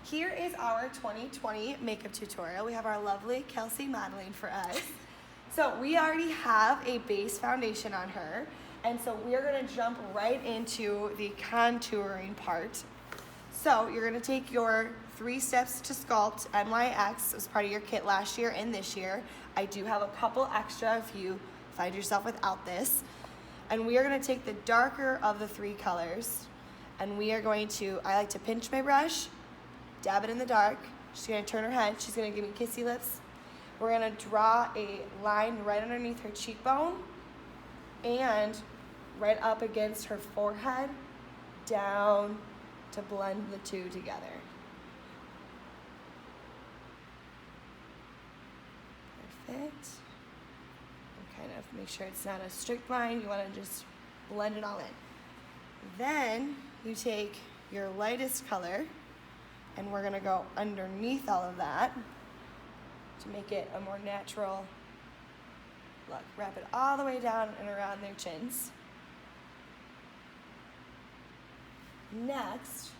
here is our 2020 makeup tutorial. We have our lovely Kelsey modeling for us. So we already have a base foundation on her, and so we're gonna jump right into the contouring part. So you're gonna take your 3 Steps to Sculpt NYX as part of your kit last year and this year. I do have a couple extra if you find yourself without this. And we are gonna take the darker of the 3 colors, and we are going to, I like to pinch my brush, dab it in the dark. She's gonna turn her head, she's gonna give me kissy lips. We're gonna draw a line right underneath her cheekbone and right up against her forehead, down to blend the 2 together. Perfect. And kind of make sure it's not a strict line, you wanna just blend it all in. Then you take your lightest color and we're gonna go underneath all of that to make it a more natural look. Wrap it all the way down and around their chins. Next,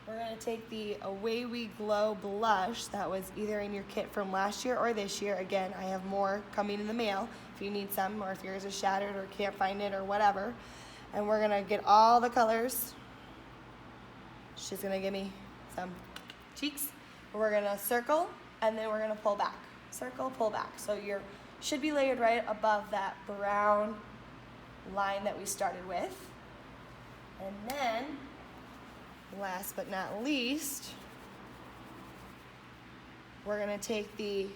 we're gonna take the Away We Glow blush that was either in your kit from last year or this year. Again, I have more coming in the mail if you need some, or if yours is shattered or can't find it or whatever. And we're gonna get all the colors. She's gonna give me some cheeks. We're gonna circle and then we're gonna pull back. Circle, pull back. So you should be layered right above that brown line that we started with. And then, last but not least, we're gonna take the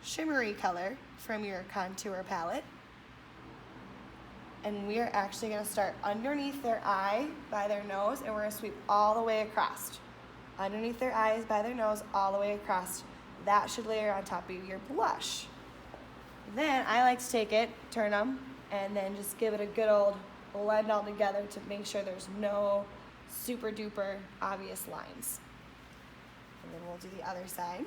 shimmery color from your contour palette, and we are actually gonna start underneath their eye by their nose, and we're gonna sweep all the way across. Underneath their eyes by their nose, all the way across. That should layer on top of your blush. Then I like to take it, turn them, and then just give it a good old blend all together to make sure there's no super duper obvious lines. And then we'll do the other side.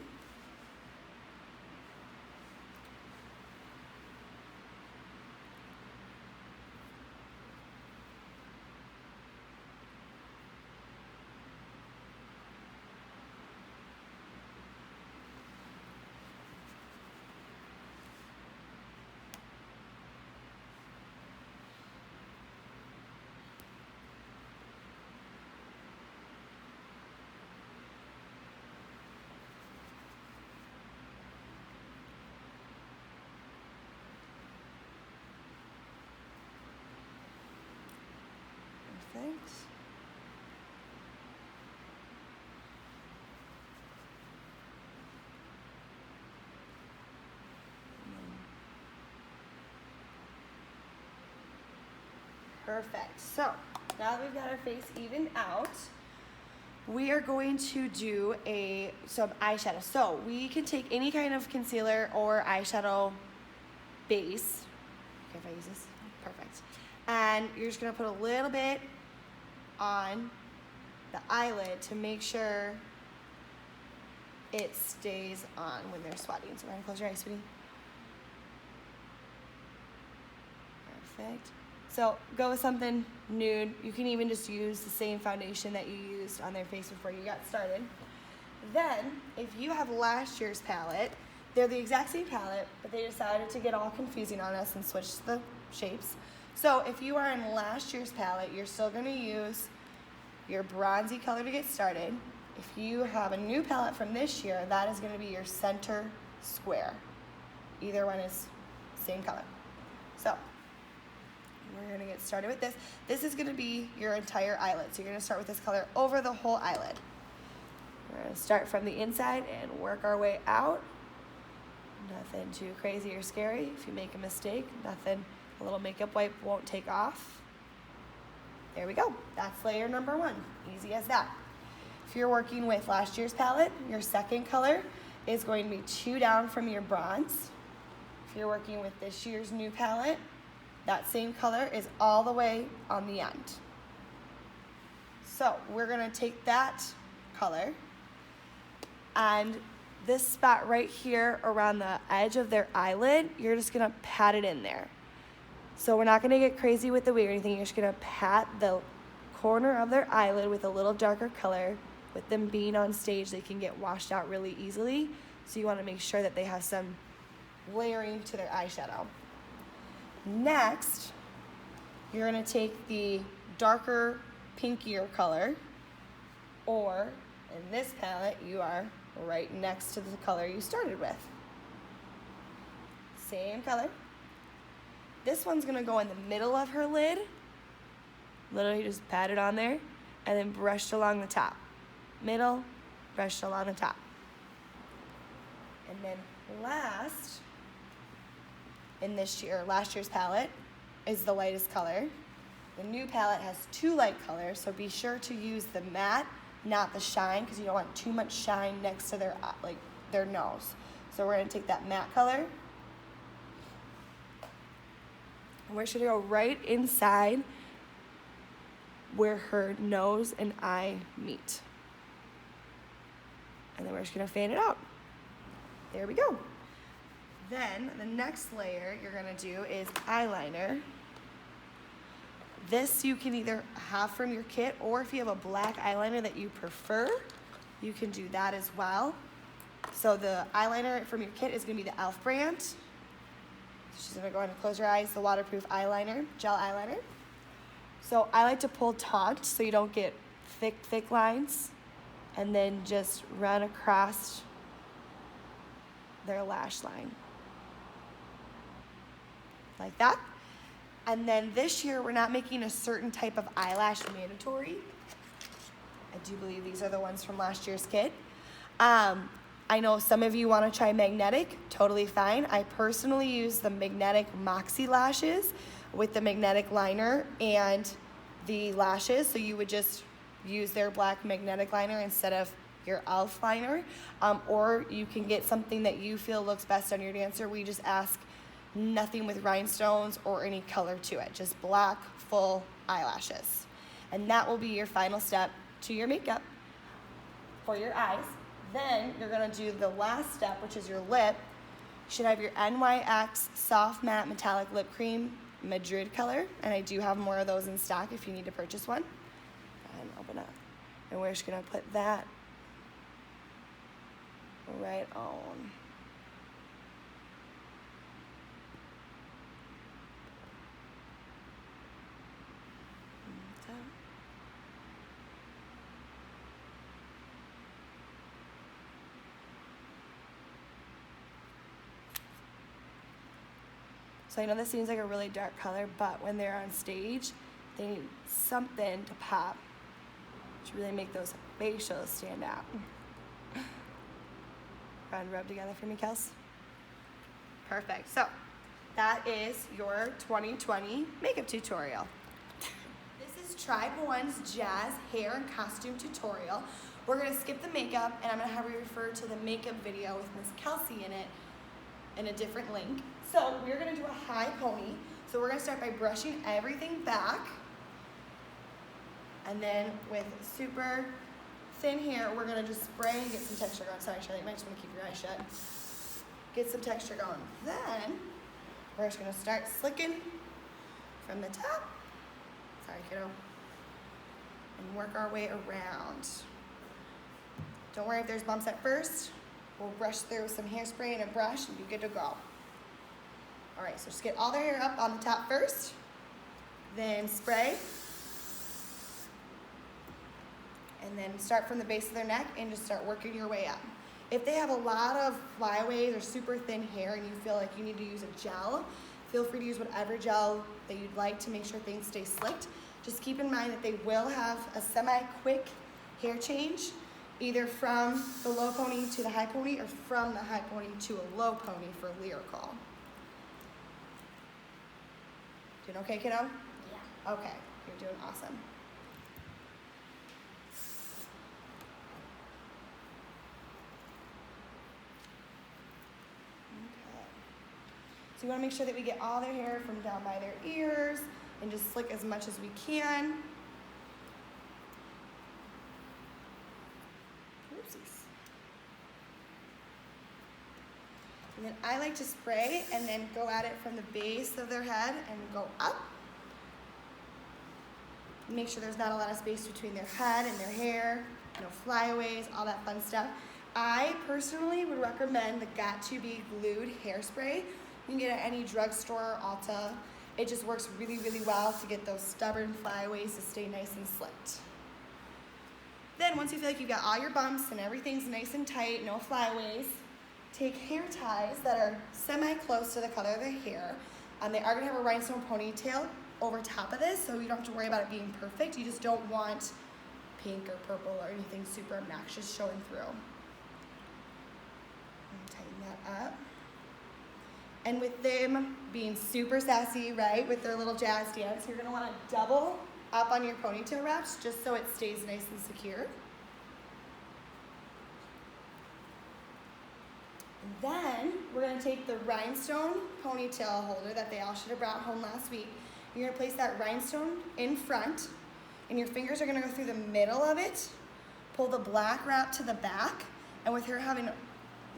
Perfect. Perfect. So now that we've got our face evened out, we are going to do some eyeshadow. So we can take any kind of concealer or eyeshadow base. Okay, if I use this, perfect. And you're just gonna put a little bit on the eyelid to make sure it stays on when they're sweating. So we're gonna close your eyes, sweetie. Perfect. So go with something nude. You can even just use the same foundation that you used on their face before you got started. Then, if you have last year's palette, they're the exact same palette, but they decided to get all confusing on us and switch the shapes. So if you are in last year's palette, you're still gonna use your bronzy color to get started. If you have a new palette from this year, that is gonna be your center square. Either one is same color. So we're gonna get started with this. This is gonna be your entire eyelid. So you're gonna start with this color over the whole eyelid. We're gonna start from the inside and work our way out. Nothing too crazy or scary. If you make a mistake, nothing, a little makeup wipe won't take off. There we go. That's layer number 1. Easy as that. If you're working with last year's palette, your second color is going to be 2 down from your bronze. If you're working with this year's new palette, that same color is all the way on the end. So we're gonna take that color and this spot right here around the edge of their eyelid, you're just gonna pat it in there. So we're not gonna get crazy with the wig or anything, you're just gonna pat the corner of their eyelid with a little darker color with them being on stage, they can get washed out really easily. So you want to make sure that they have some layering to their eyeshadow. Next, you're going to take the darker, pinkier color, or in this palette, you are right next to the color you started with. Same color. This one's going to go in the middle of her lid. Literally just pat it on there, and then brushed along the top. Middle, brushed along the top. And then last, in this year, last year's palette, is the lightest color. The new palette has 2 light colors, so be sure to use the matte, not the shine, because you don't want too much shine next to their nose. So we're gonna take that matte color, and we're just gonna go right inside where her nose and eye meet. And then we're just gonna fan it out. There we go. Then the next layer you're gonna do is eyeliner. This you can either have from your kit, or if you have a black eyeliner that you prefer, you can do that as well. So the eyeliner from your kit is gonna be the e.l.f. brand. She's gonna go ahead and close your eyes, the waterproof eyeliner, gel eyeliner. So I like to pull taut so you don't get thick lines, and then just run across their lash line. Like that. And then this year, we're not making a certain type of eyelash mandatory. I do believe these are the ones from last year's kit. I know some of you want to try magnetic, totally fine. I personally use the magnetic Moxie lashes with the magnetic liner and the lashes. So you would just use their black magnetic liner instead of your e.l.f. liner. Or you can get something that you feel looks best on your dancer. We just ask nothing with rhinestones or any color to it, just black full eyelashes. And that will be your final step to your makeup for your eyes. Then you're gonna do the last step, which is your lip. You should have your NYX Soft Matte Metallic Lip Cream Madrid color, and I do have more of those in stock if you need to purchase one. And open up. And we're just gonna put that right on. So I know this seems like a really dark color, but when they're on stage, they need something to pop to really make those facials stand out. Go ahead and rub together for me, Kels. Perfect. So that is your 2020 makeup tutorial. This is Tribe One's Jazz Hair and Costume Tutorial. We're gonna skip the makeup, and I'm gonna have you refer to the makeup video with Miss Kelsey in it in a different link. So we're gonna do a high pony. So we're gonna start by brushing everything back. And then with super thin hair, we're gonna just spray and get some texture going. Sorry, Shirley, you might just wanna keep your eyes shut. Get some texture going. Then we're just gonna start slicking from the top. Sorry, kiddo. And work our way around. Don't worry if there's bumps at first. We'll brush through some hairspray and a brush and be good to go. All right, so just get all the hair up on the top first, then spray, and then start from the base of their neck and just start working your way up. If they have a lot of flyaways or super thin hair and you feel like you need to use a gel, feel free to use whatever gel that you'd like to make sure things stay slicked. Just keep in mind that they will have a semi-quick hair change, either from the low pony to the high pony or from the high pony to a low pony for lyrical. Doing okay, kiddo? Yeah. Okay, you're doing awesome. Okay. So you want to make sure that we get all their hair from down by their ears and just slick as much as we can. Oopsies. And then I like to spray and then go at it from the base of their head and go up. Make sure there's not a lot of space between their head and their hair. no flyaways, all that fun stuff. I personally would recommend the Got2b Glued Hairspray. You can get it at any drugstore, Ulta. It just works really, really well to get those stubborn flyaways to stay nice and slicked. Then once you feel like you've got all your bumps and everything's nice and tight, no flyaways, take hair ties that are semi-close to the color of the hair. They are gonna have a rhinestone ponytail over top of this, so you don't have to worry about it being perfect. You just don't want pink or purple or anything super obnoxious showing through. Tighten that up. And with them being super sassy, right, with their little jazz dance, you're gonna wanna double up on your ponytail wraps just so it stays nice and secure. And then we're gonna take the rhinestone ponytail holder that they all should have brought home last week. You're gonna place that rhinestone in front, and your fingers are gonna go through the middle of it, pull the black wrap to the back, and with her having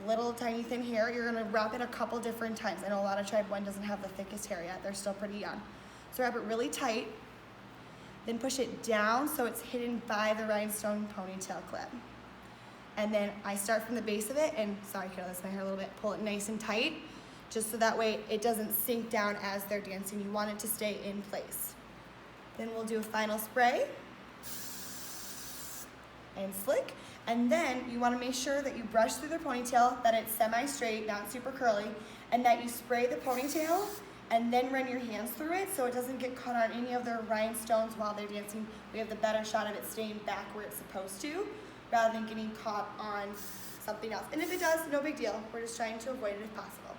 little tiny thin hair, you're gonna wrap it a couple different times. I know a lot of Tribe 1 doesn't have the thickest hair yet, they're still pretty young. So wrap it really tight, then push it down so it's hidden by the rhinestone ponytail clip. And then I start from the base of it, and sorry kiddo, that's my hair a little bit, pull it nice and tight, just so that way it doesn't sink down as they're dancing. You want it to stay in place. Then we'll do a final spray and slick. And then you wanna make sure that you brush through their ponytail, that it's semi-straight, not super curly, and that you spray the ponytail and then run your hands through it so it doesn't get caught on any of their rhinestones while they're dancing. We have the better shot of it staying back where it's supposed to, rather than getting caught on something else. And if it does, no big deal. We're just trying to avoid it if possible.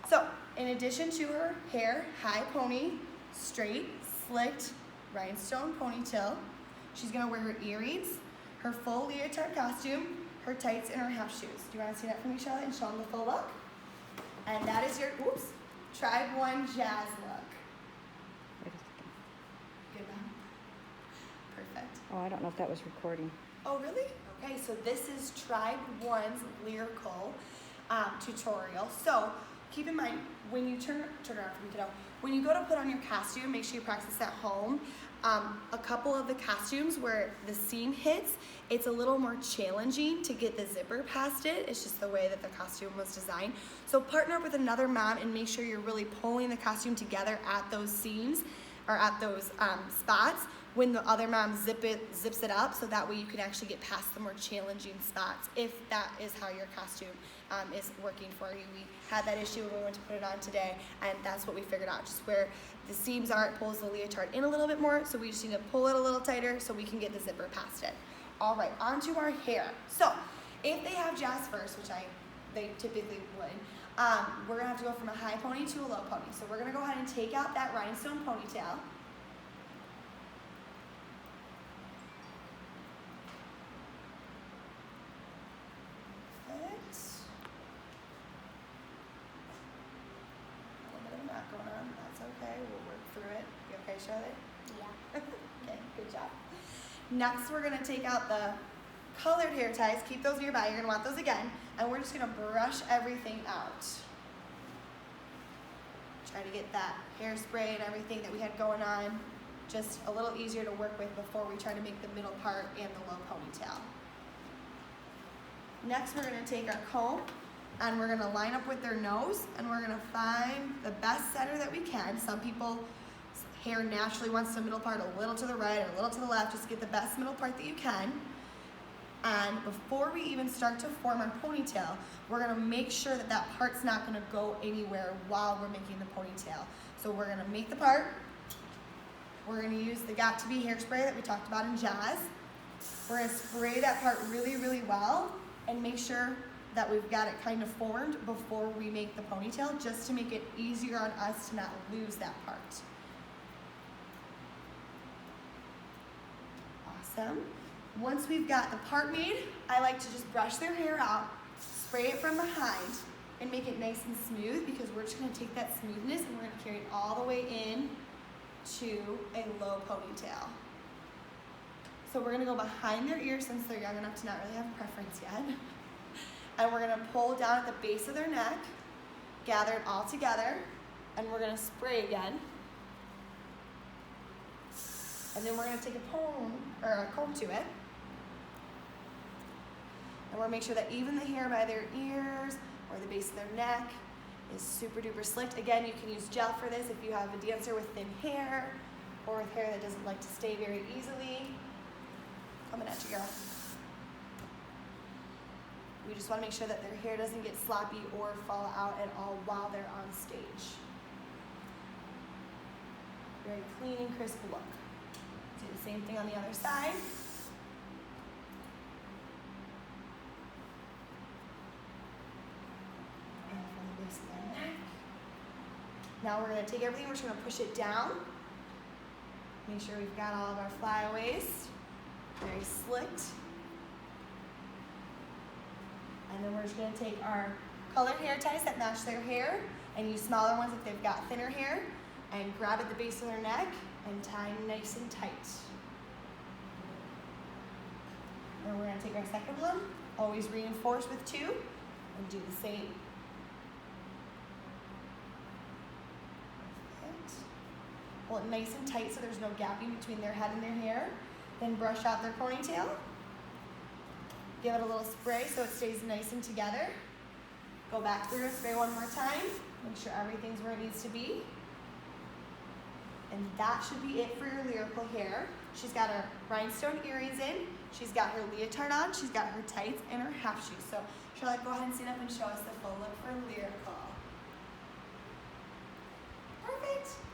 So, in addition to her hair, high pony, straight, slicked, rhinestone ponytail, she's gonna wear her earrings, her full leotard costume, her tights, and her half shoes. Do you wanna see that for me, Charlotte, and show them the full look? And that is your, oops, Tribe 1 jazz look. Wait a second. Good enough? Perfect. Oh, I don't know if that was recording. Oh, really? Okay, so this is Tribe 1's lyrical tutorial. So keep in mind, when you turn around for me, kiddo, when you go to put on your costume, make sure you practice at home. A couple of the costumes where the seam hits, it's a little more challenging to get the zipper past it. It's just the way that the costume was designed. So partner up with another mom and make sure you're really pulling the costume together at those seams or at those spots when the other mom zips it up, so that way you can actually get past the more challenging spots if that is how your costume is working for you. We had that issue when we went to put it on today, and that's what we figured out, just where the seams are, it pulls the leotard in a little bit more, so we just need to pull it a little tighter so we can get the zipper past it. All right, onto our hair. So if they have jazz first, which they typically would, we're gonna have to go from a high pony to a low pony. So we're gonna go ahead and take out that rhinestone ponytail. Charlotte? Yeah. Okay, good job. Next, we're gonna take out the colored hair ties. Keep those nearby. You're gonna want those again. And we're just gonna brush everything out. Try to get that hairspray and everything that we had going on just a little easier to work with before we try to make the middle part and the low ponytail. Next, we're gonna take our comb and we're gonna line up with their nose and we're gonna find the best center that we can. Some people hair naturally wants the middle part a little to the right or a little to the left, just get the best middle part that you can. And before we even start to form our ponytail, we're gonna make sure that that part's not gonna go anywhere while we're making the ponytail. So we're gonna make the part, we're gonna use the Got2b hairspray that we talked about in jazz. We're gonna spray that part really, really well and make sure that we've got it kind of formed before we make the ponytail, just to make it easier on us to not lose that part. Awesome. Once we've got the part made, I like to just brush their hair out, spray it from behind, and make it nice and smooth, because we're just gonna take that smoothness and we're gonna carry it all the way in to a low ponytail. So we're gonna go behind their ear since they're young enough to not really have a preference yet. And we're gonna pull down at the base of their neck, gather it all together, and we're gonna spray again. And then we're gonna take a comb to it. And we'll make sure that even the hair by their ears or the base of their neck is super duper slicked. Again, you can use gel for this if you have a dancer with thin hair or with hair that doesn't like to stay very easily. Coming at you, girl. We just want to make sure that their hair doesn't get sloppy or fall out at all while they're on stage. Very clean and crisp look. Do the same thing on the other side. And from the base of their neck. Now we're going to take everything, we're just going to push it down. Make sure we've got all of our flyaways. Very slicked. And then we're just going to take our colored hair ties that match their hair and use smaller ones if they've got thinner hair and grab at the base of their neck and tie nice and tight. And we're going to take our second one, always reinforce with 2 and do the same. Perfect. Hold it nice and tight so there's no gapping between their head and their hair. Then brush out their ponytail. Give it a little spray so it stays nice and together. Go back through and spray one more time. Make sure everything's where it needs to be. And that should be it for your lyrical hair. She's got her rhinestone earrings in. She's got her leotard on. She's got her tights and her half shoes. So Charlotte, go ahead and stand up and show us the full look for lyrical. Perfect.